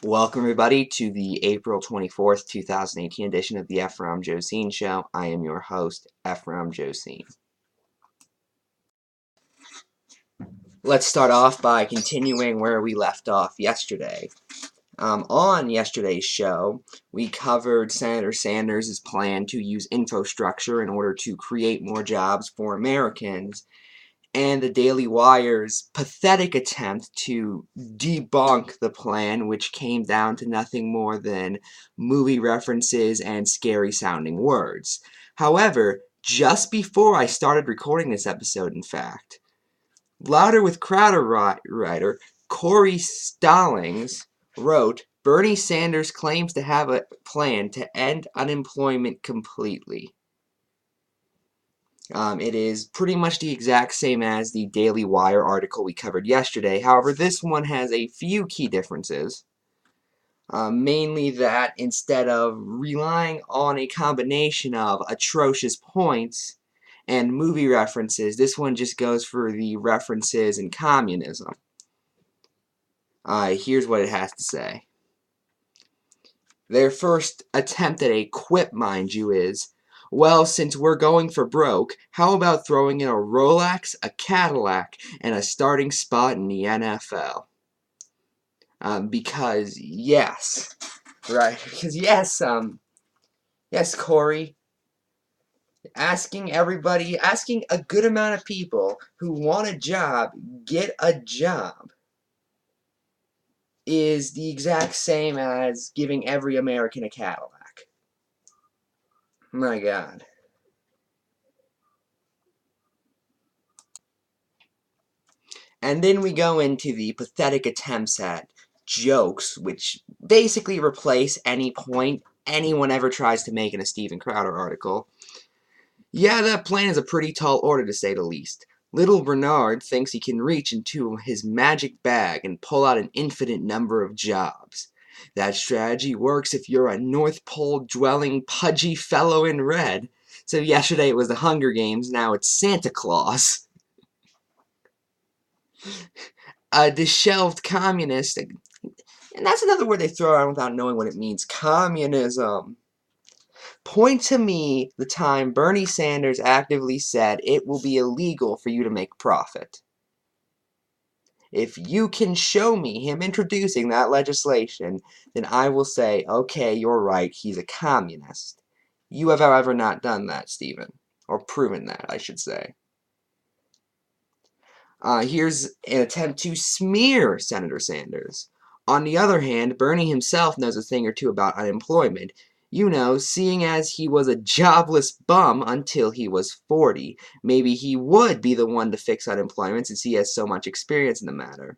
Welcome, everybody, to the April 24th, 2018 edition of the Ephrom Josine Show. I am your host, Ephrom Josine. Let's start off by continuing where we left off yesterday. On yesterday's show, we covered Senator Sanders' plan to use infrastructure in order to create more jobs for Americans, and the Daily Wire's pathetic attempt to debunk the plan, which came down to nothing more than movie references and scary-sounding words. However, just before I started recording this episode, in fact, Louder with Crowder writer Corey Stallings wrote, "Bernie Sanders claims to have a plan to end unemployment completely." It is pretty much the exact same as the Daily Wire article we covered yesterday. However, this one has a few key differences. Mainly that instead of relying on a combination of atrocious points and movie references, this one just goes for the references in communism. Here's what it has to say. Their first attempt at a quip, mind you, is, "Well, since we're going for broke, how about throwing in a Rolex, a Cadillac, and a starting spot in the NFL?" Because, yes. Right. Because, yes, Corey, asking a good amount of people who want a job, get a job, is the exact same as giving every American a Cadillac. My God. And then we go into the pathetic attempts at jokes, which basically replace any point anyone ever tries to make in a Steven Crowder article. "Yeah, that plan is a pretty tall order, to say the least. Little Bernard thinks he can reach into his magic bag and pull out an infinite number of jobs. That strategy works if you're a North Pole-dwelling, pudgy fellow in red. So yesterday it was the Hunger Games, now it's Santa Claus. A disheveled communist," and that's another word they throw around without knowing what it means, communism. "Point to me the time Bernie Sanders actively said it will be illegal for you to make profit. If you can show me him introducing that legislation, then I will say, okay, you're right, he's a communist. You have, however, not done that, Stephen. Or proven that, I should say." Here's an attempt to smear Senator Sanders. "On the other hand, Bernie himself knows a thing or two about unemployment. You know, seeing as he was a jobless bum until he was 40, maybe he would be the one to fix unemployment since he has so much experience in the matter.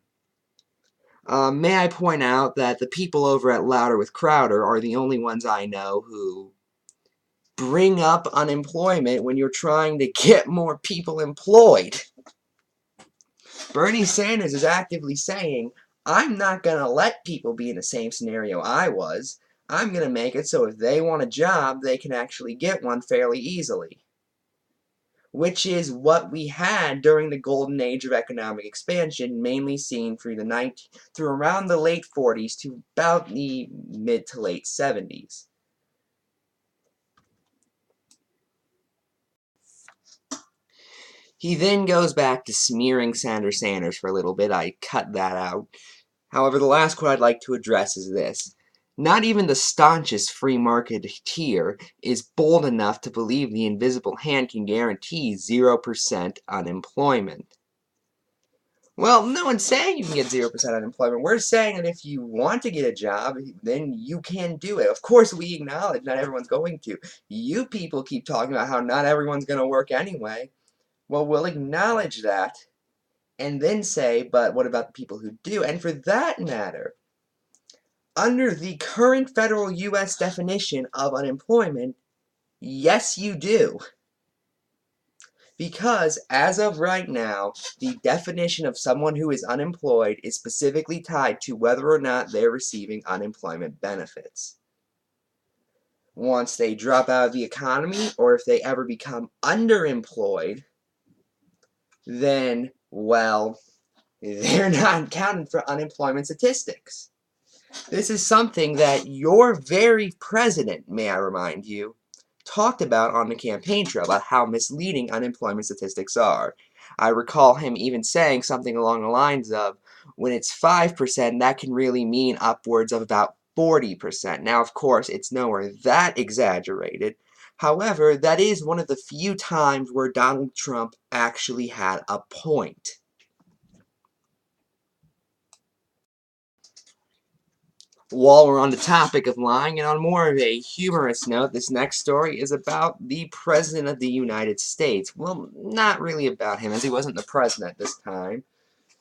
May I point out that the people over at Louder with Crowder are the only ones I know who bring up unemployment when you're trying to get more people employed. Bernie Sanders is actively saying, I'm not going to let people be in the same scenario I was. I'm going to make it so if they want a job, they can actually get one fairly easily." Which is what we had during the golden age of economic expansion, mainly seen through around the late 40s to about the mid to late 70s. He then goes back to smearing Sanders for a little bit. I cut that out. However, the last quote I'd like to address is this. "Not even the staunchest free marketeer is bold enough to believe the invisible hand can guarantee 0% unemployment." Well, no one's saying you can get 0% unemployment. We're saying that if you want to get a job, then you can do it. Of course, we acknowledge not everyone's going to. You people keep talking about how not everyone's going to work anyway. Well, we'll acknowledge that and then say, but what about the people who do? And for that matter, under the current federal U.S. definition of unemployment, yes, you do. Because, as of right now, the definition of someone who is unemployed is specifically tied to whether or not they're receiving unemployment benefits. Once they drop out of the economy, or if they ever become underemployed, then, well, they're not counted for unemployment statistics. This is something that your very president, may I remind you, talked about on the campaign trail, about how misleading unemployment statistics are. I recall him even saying something along the lines of, when it's 5%, that can really mean upwards of about 40%. Now, of course, it's nowhere that exaggerated. However, that is one of the few times where Donald Trump actually had a point. While we're on the topic of lying, and on more of a humorous note, this next story is about the President of the United States. Well, not really about him, as he wasn't the president this time.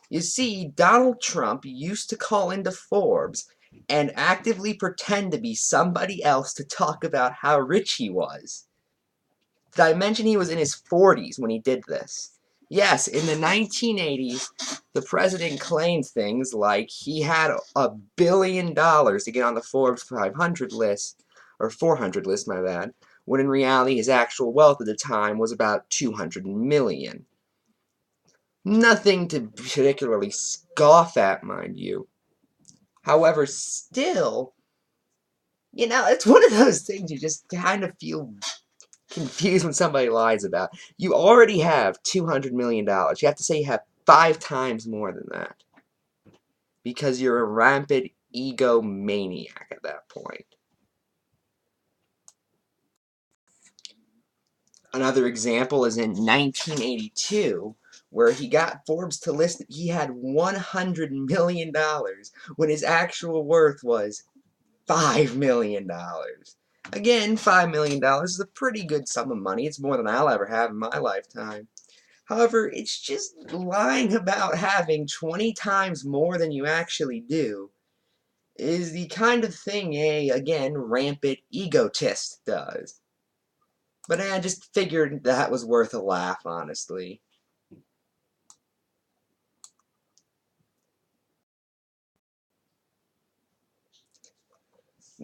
You see, Donald Trump used to call into Forbes and actively pretend to be somebody else to talk about how rich he was. Did I mention he was in his 40s when he did this? Yes, in the 1980s, the president claimed things like he had $1 billion to get on the Forbes 500 list, or 400 list, my bad, when in reality his actual wealth at the time was about 200 million. Nothing to particularly scoff at, mind you. However, still, it's one of those things you just kind of feel confused when somebody lies about. You already have $200 million. You have to say you have 5 times more than that. Because you're a rampant egomaniac at that point. Another example is in 1982, where he got Forbes to list that he had $100 million when his actual worth was $5 million. Again, $5 million is a pretty good sum of money. It's more than I'll ever have in my lifetime. However, it's just lying about having 20 times more than you actually do is the kind of thing a, again, rampant egotist does. But I just figured that was worth a laugh, honestly.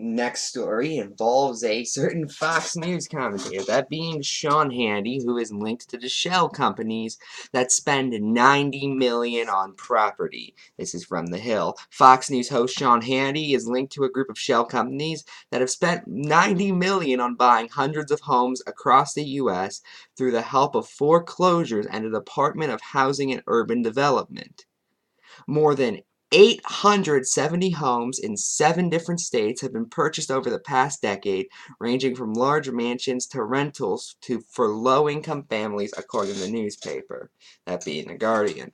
Next story involves a certain Fox News commentator, that being Sean Hannity, who is linked to the shell companies that spend $90 million on property. This is from The Hill. Fox News host Sean Hannity is linked to a group of shell companies that have spent $90 million on buying hundreds of homes across the U.S. through the help of foreclosures and the Department of Housing and Urban Development. More than 870 homes in 7 different states have been purchased over the past decade, ranging from large mansions to rentals for low-income families, according to the newspaper, that being The Guardian.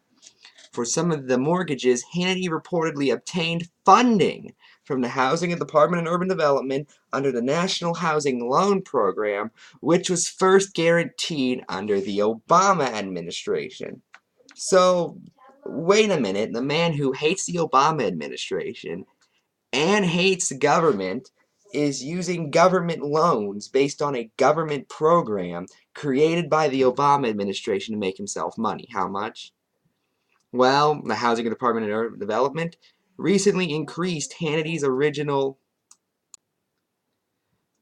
For some of the mortgages, Hannity reportedly obtained funding from the Housing and Department of Urban Development under the National Housing Loan Program, which was first guaranteed under the Obama administration. So, wait a minute, the man who hates the Obama administration and hates the government is using government loans based on a government program created by the Obama administration to make himself money. How much? Well, the Housing Department and Urban Development recently increased Hannity's original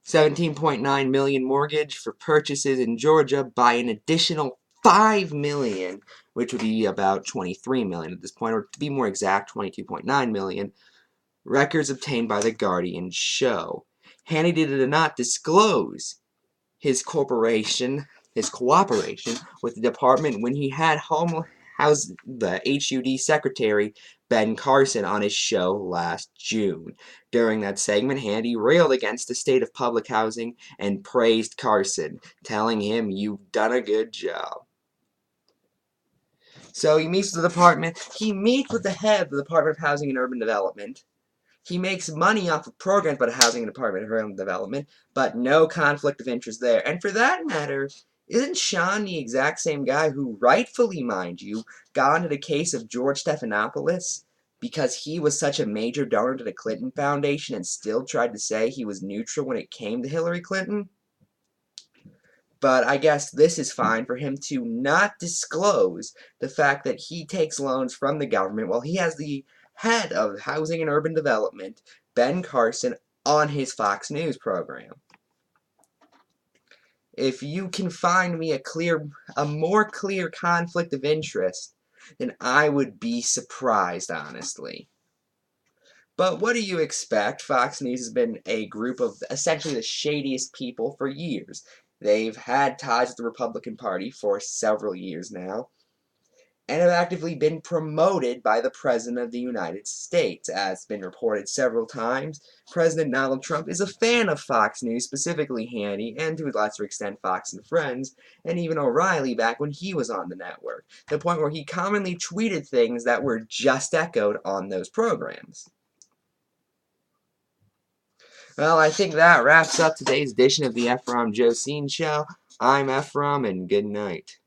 $17.9 million mortgage for purchases in Georgia by an additional $5 million, which would be about $23 million at this point, or to be more exact, $22.9 million. Records obtained by The Guardian show. Hannity did not disclose his cooperation with the department when he had the HUD Secretary Ben Carson on his show last June. During that segment, Hannity railed against the state of public housing and praised Carson, telling him, "You've done a good job." So he meets with the department. He meets with the head of the Department of Housing and Urban Development. He makes money off of programs by the Housing and Department of Urban Development, but no conflict of interest there. And for that matter, isn't Sean the exact same guy who, rightfully, mind you, got into the case of George Stephanopoulos because he was such a major donor to the Clinton Foundation and still tried to say he was neutral when it came to Hillary Clinton? But I guess this is fine for him to not disclose the fact that he takes loans from the government while he has the head of Housing and Urban Development, Ben Carson, on his Fox News program. If you can find me a more clear conflict of interest, then I would be surprised, honestly. But what do you expect? Fox News has been a group of essentially the shadiest people for years. They've had ties with the Republican Party for several years now, and have actively been promoted by the President of the United States. As has been reported several times, President Donald Trump is a fan of Fox News, specifically Hannity, and to a lesser extent Fox and Friends, and even O'Reilly back when he was on the network, to the point where he commonly tweeted things that were just echoed on those programs. Well, I think that wraps up today's edition of the Ephrom Josine Show. I'm Ephrom, and good night.